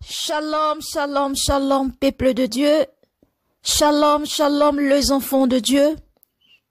Shalom, shalom, shalom, peuple de Dieu. Shalom, shalom, les enfants de Dieu.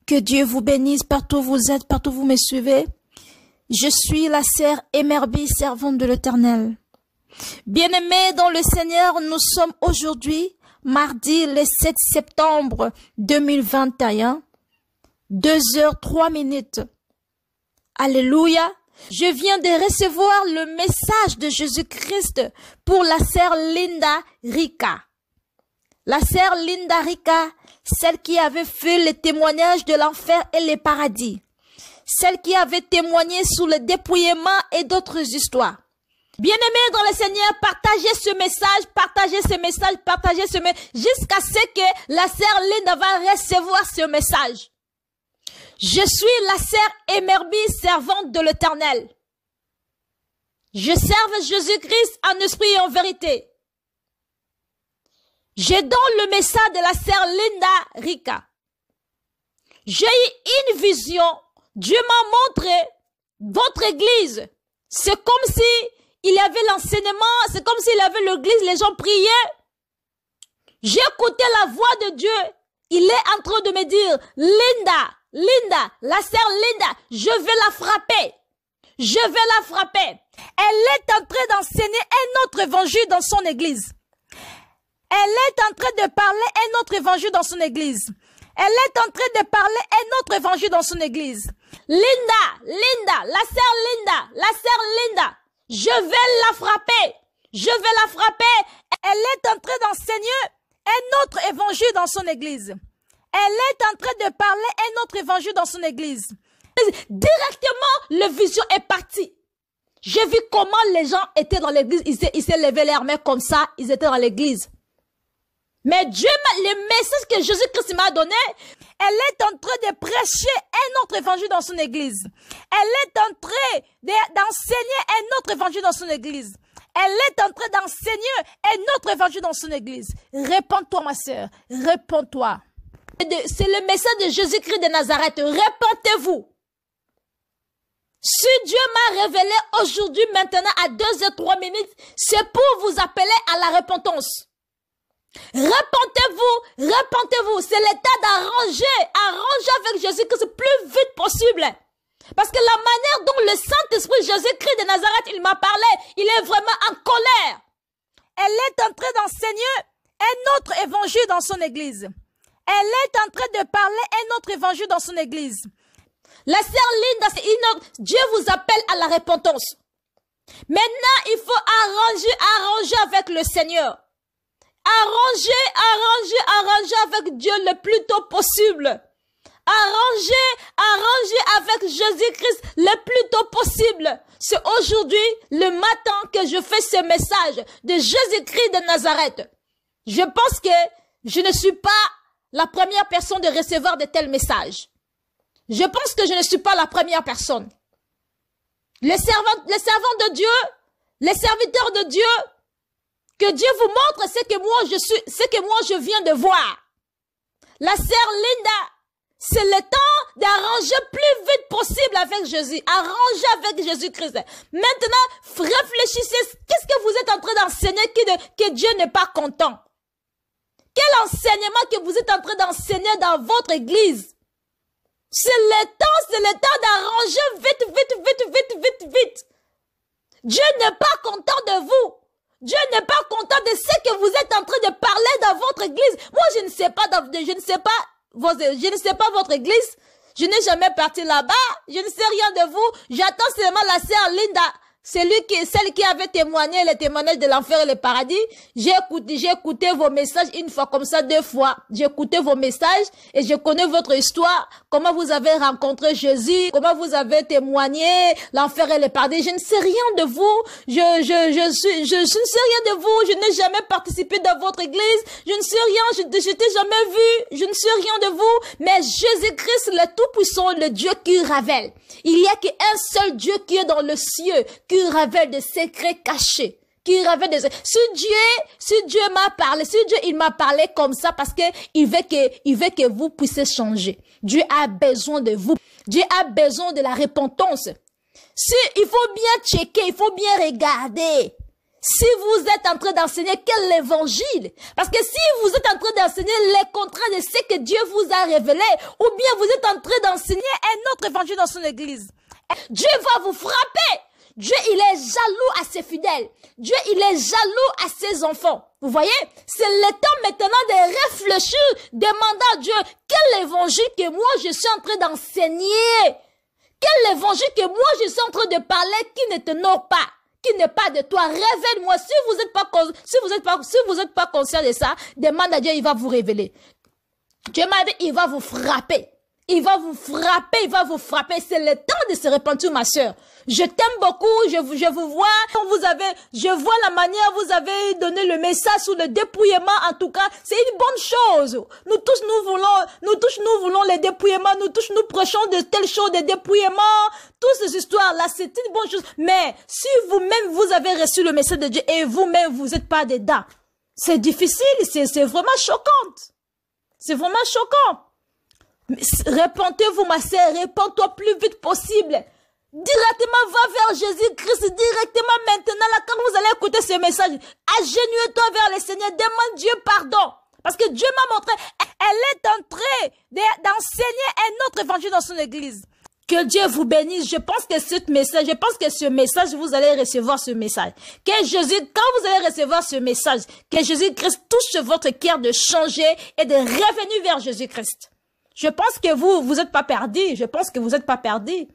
Que Dieu vous bénisse partout où vous êtes, partout où vous me suivez. Je suis la sœur Emerby, servante de l'Éternel. Bien-aimés dans le Seigneur, nous sommes aujourd'hui, mardi le 7 septembre 2021, 2h03. Alléluia. Je viens de recevoir le message de Jésus-Christ pour la sœur Linda Rika. La sœur Linda Rika, celle qui avait fait le témoignage de l'enfer et le paradis. Celle qui avait témoigné sur le dépouillement et d'autres histoires. Bien-aimés dans le Seigneur, partagez ce message, jusqu'à ce que la sœur Linda va recevoir ce message. Je suis la sœur Emerby, servante de l'Éternel. Je serve Jésus-Christ en esprit et en vérité. Je donne le message de la sœur Linda Rika. J'ai eu une vision. Dieu m'a montré votre église. C'est comme si il y avait l'enseignement, c'est comme s'il y avait l'église, les gens priaient. J'ai écouté la voix de Dieu. Il est en train de me dire, Linda, la sœur Linda, je vais la frapper. Je vais la frapper. Elle est en train d'enseigner un autre évangile dans son église. Elle est en train de parler un autre évangile dans son église. Elle est en train de parler un autre évangile dans son église. Linda, la sœur Linda, je vais la frapper. Je vais la frapper. Elle est en train d'enseigner un autre évangile dans son église. Elle est en train de parler un autre évangile dans son église. Directement, le vision est parti. J'ai vu comment les gens étaient dans l'église. Ils s'est levé leurs mains comme ça. Ils étaient dans l'église. Mais Dieu, le message que Jésus-Christ m'a donné, elle est en train de prêcher un autre évangile dans son église. Elle est en train d'enseigner un autre évangile dans son église. Elle est en train d'enseigner un autre évangile dans son église. Réponds-toi, ma sœur. Réponds-toi. C'est le message de Jésus-Christ de Nazareth. Répentez-vous. Si Dieu m'a révélé aujourd'hui, maintenant, à 2h03, c'est pour vous appeler à la repentance. Repentez-vous. C'est l'état d'arranger avec Jésus-Christ le plus vite possible. Parce que la manière dont le Saint-Esprit Jésus-Christ de Nazareth, il m'a parlé, il est vraiment en colère. Elle est en train d'enseigner un autre évangile dans son église. Elle est en train de parler un autre évangile dans son église. La sœur Linda, Dieu vous appelle à la repentance. Maintenant, il faut arranger avec le Seigneur. Arranger avec Dieu le plus tôt possible. Arranger avec Jésus-Christ le plus tôt possible. C'est aujourd'hui, le matin, que je fais ce message de Jésus-Christ de Nazareth. Je pense que je ne suis pas la première personne de recevoir de tels messages. Je pense que je ne suis pas la première personne. Les servants de Dieu, les serviteurs de Dieu, que Dieu vous montre ce que moi je viens de voir. La sœur Linda, c'est le temps d'arranger plus vite possible avec Jésus. Arranger avec Jésus-Christ. Maintenant, réfléchissez, qu'est-ce que vous êtes en train d'enseigner que Dieu n'est pas content? Quel enseignement que vous êtes en train d'enseigner dans votre église? C'est le temps d'arranger vite. Dieu n'est pas content de vous. Dieu n'est pas content de ce que vous êtes en train de parler dans votre église. Moi, je ne sais pas votre église. Je n'ai jamais parti là-bas. Je ne sais rien de vous. J'attends seulement la sœur Linda. Celle qui avait témoigné le témoignage de l'enfer et le paradis. J'ai écouté vos messages une fois comme ça, 2 fois. J'ai écouté vos messages et je connais votre histoire. Comment vous avez rencontré Jésus. Comment vous avez témoigné l'enfer et le paradis. Je ne sais rien de vous. Je ne sais rien de vous. Je n'ai jamais participé dans votre église. Je ne sais rien. Je t'ai jamais vu. Je ne sais rien de vous. Mais Jésus-Christ, le Tout-Puissant, le Dieu qui révèle. Il n'y a qu'un seul Dieu qui est dans le ciel, qui révèle des secrets cachés, qui révèle des... Si Dieu m'a parlé, il m'a parlé comme ça parce que il veut que vous puissiez changer. Dieu a besoin de vous. Dieu a besoin de la repentance. Il faut bien checker, il faut bien regarder. Si vous êtes en train d'enseigner quel évangile? Parce que si vous êtes en train d'enseigner les contraires de ce que Dieu vous a révélé, ou bien vous êtes en train d'enseigner un autre évangile dans son église, Dieu va vous frapper. Dieu, il est jaloux à ses fidèles. Dieu, il est jaloux à ses enfants. Vous voyez? C'est le temps maintenant de réfléchir, demander à Dieu, quel évangile que moi je suis en train d'enseigner? Quel évangile que moi je suis en train de parler qui ne t'honore pas? Qui n'est pas de toi, révèle-moi. Si vous n'êtes pas conscient de ça, demande à Dieu, il va vous révéler. Dieu m'a dit, il va vous frapper. Il va vous frapper, il va vous frapper. C'est le temps de se repentir, ma soeur. Je t'aime beaucoup, je vous vois. Je vois la manière vous avez donné le message sur le dépouillement. En tout cas, c'est une bonne chose. Nous tous, nous voulons les dépouillements. Nous tous, nous prêchons de telles choses, des dépouillements. Toutes ces histoires-là, c'est une bonne chose. Mais si vous-même, vous avez reçu le message de Dieu et vous-même, vous n'êtes pas dedans, c'est difficile, c'est vraiment choquant. C'est vraiment choquant. Répentez-vous, ma sœur, répands-toi plus vite possible. Directement, va vers Jésus-Christ, directement maintenant, là, quand vous allez écouter ce message, agenouille-toi vers le Seigneur, demande Dieu pardon. Parce que Dieu m'a montré, elle est en train d'enseigner un autre évangile dans son église. Que Dieu vous bénisse. Je pense que ce message, vous allez recevoir ce message. Quand vous allez recevoir ce message, que Jésus-Christ touche votre cœur de changer et de revenir vers Jésus-Christ. Je pense que vous êtes pas perdu. Je pense que vous êtes pas perdu.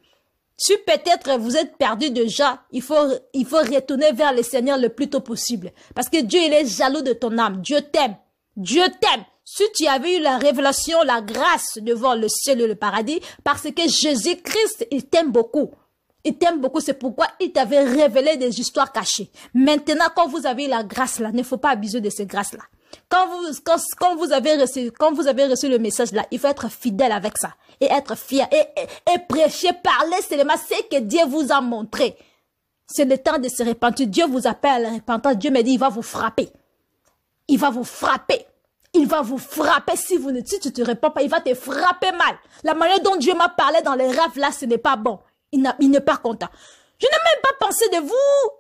Si peut-être vous êtes perdu déjà, il faut retourner vers le Seigneur le plus tôt possible. Parce que Dieu, il est jaloux de ton âme. Dieu t'aime. Dieu t'aime. Si tu avais eu la révélation, la grâce de voir le ciel et le paradis, parce que Jésus-Christ, il t'aime beaucoup. Il t'aime beaucoup, c'est pourquoi il t'avait révélé des histoires cachées. Maintenant, quand vous avez la grâce là, il ne faut pas abuser de ces grâces-là. Quand vous avez reçu le message là, il faut être fidèle avec ça. Et être fier. Et prêcher, parler seulement ce que Dieu vous a montré. C'est le temps de se repentir. Dieu vous appelle à la repentance. Dieu me dit, il va vous frapper. Il va vous frapper. Il va vous frapper si tu te réponds pas. Il va te frapper mal. La manière dont Dieu m'a parlé dans les rêves là, ce n'est pas bon. Il n'est pas content. Je n'ai même pas pensé de vous.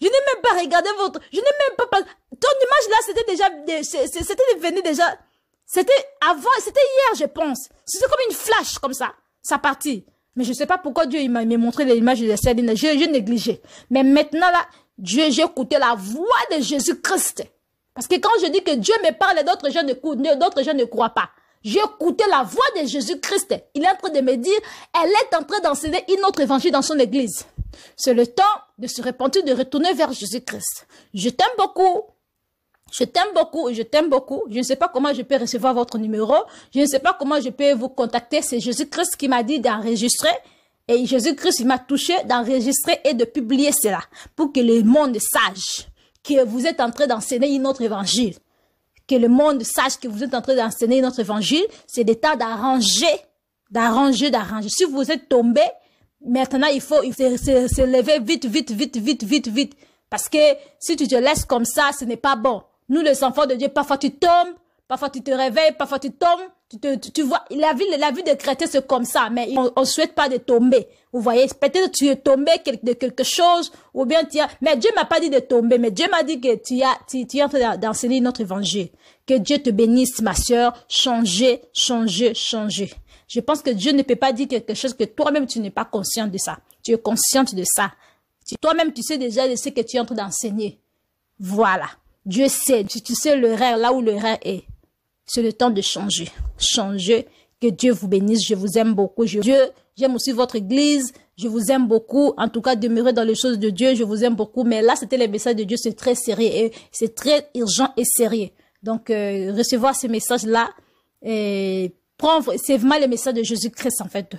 Je n'ai même pas regardé votre... Je n'ai même pas pensé... Ton image là, c'était déjà... C'était devenu déjà... C'était avant... C'était hier, je pense. C'était comme une flash, comme ça. Ça partit. Mais je ne sais pas pourquoi Dieu m'a montré l'image de Céline. J'ai négligé. Mais maintenant là, j'ai écouté la voix de Jésus-Christ. Parce que quand je dis que Dieu me parle, d'autres gens ne croient pas. J'ai écouté la voix de Jésus-Christ. Il est en train de me dire, elle est en train d'enseigner une autre évangile dans son église. C'est le temps de se repentir, de retourner vers Jésus-Christ. Je t'aime beaucoup. Je t'aime beaucoup. Je t'aime beaucoup. Je ne sais pas comment je peux recevoir votre numéro. Je ne sais pas comment je peux vous contacter. C'est Jésus-Christ qui m'a dit d'enregistrer. Et Jésus-Christ, il m'a touché d'enregistrer et de publier cela. Pour que le monde sache que vous êtes en train d'enseigner une autre évangile. Que le monde sache que vous êtes en train d'enseigner notre évangile, c'est le temps d'arranger. Si vous êtes tombé, maintenant il faut se lever vite. Parce que si tu te laisses comme ça, ce n'est pas bon. Nous les enfants de Dieu, parfois tu tombes, parfois tu te réveilles, parfois tu tombes. Tu vois, la vie de chrétien c'est comme ça, mais on souhaite pas de tomber. Vous voyez, peut-être tu es tombé de quelque chose, ou bien mais Dieu m'a pas dit de tomber, mais Dieu m'a dit que tu es en train d'enseigner notre évangile. Que Dieu te bénisse, ma sœur. Changer. Je pense que Dieu ne peut pas dire quelque chose que toi-même tu n'es pas conscient de ça. Tu es consciente de ça. Toi-même tu sais déjà de ce que tu es en train d'enseigner. Voilà. Dieu sait, tu sais l'erreur, là où l'erreur est. C'est le temps de changer. Changer. Que Dieu vous bénisse. Je vous aime beaucoup. J'aime aussi votre église. Je vous aime beaucoup. En tout cas, demeurez dans les choses de Dieu. Je vous aime beaucoup. Mais là, c'était le message de Dieu. C'est très sérieux. Et c'est très urgent et sérieux. Donc, recevoir ce message-là, c'est vraiment le message de Jésus-Christ, en fait.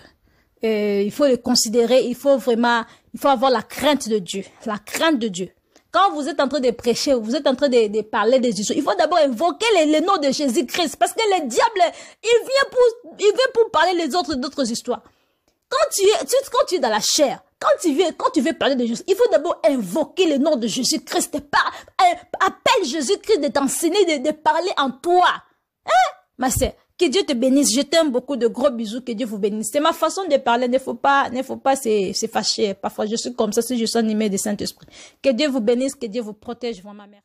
Il faut le considérer. Il faut avoir la crainte de Dieu. La crainte de Dieu. Quand vous êtes en train de prêcher, vous êtes en train de parler des histoires, il faut d'abord invoquer le nom de Jésus-Christ. Parce que le diable, il vient pour parler d'autres histoires. Quand tu es dans la chair, quand tu veux parler de Jésus, il faut d'abord invoquer le nom de Jésus-Christ. Appelle Jésus-Christ de t'enseigner, de parler en toi. Hein? Ma sœur, Que Dieu te bénisse. Je t'aime beaucoup. De gros bisous. Que Dieu vous bénisse. C'est ma façon de parler. Ne faut pas se fâcher. Parfois, je suis comme ça si je suis animé du Saint-Esprit. Que Dieu vous bénisse. Que Dieu vous protège. Vraiment, merci.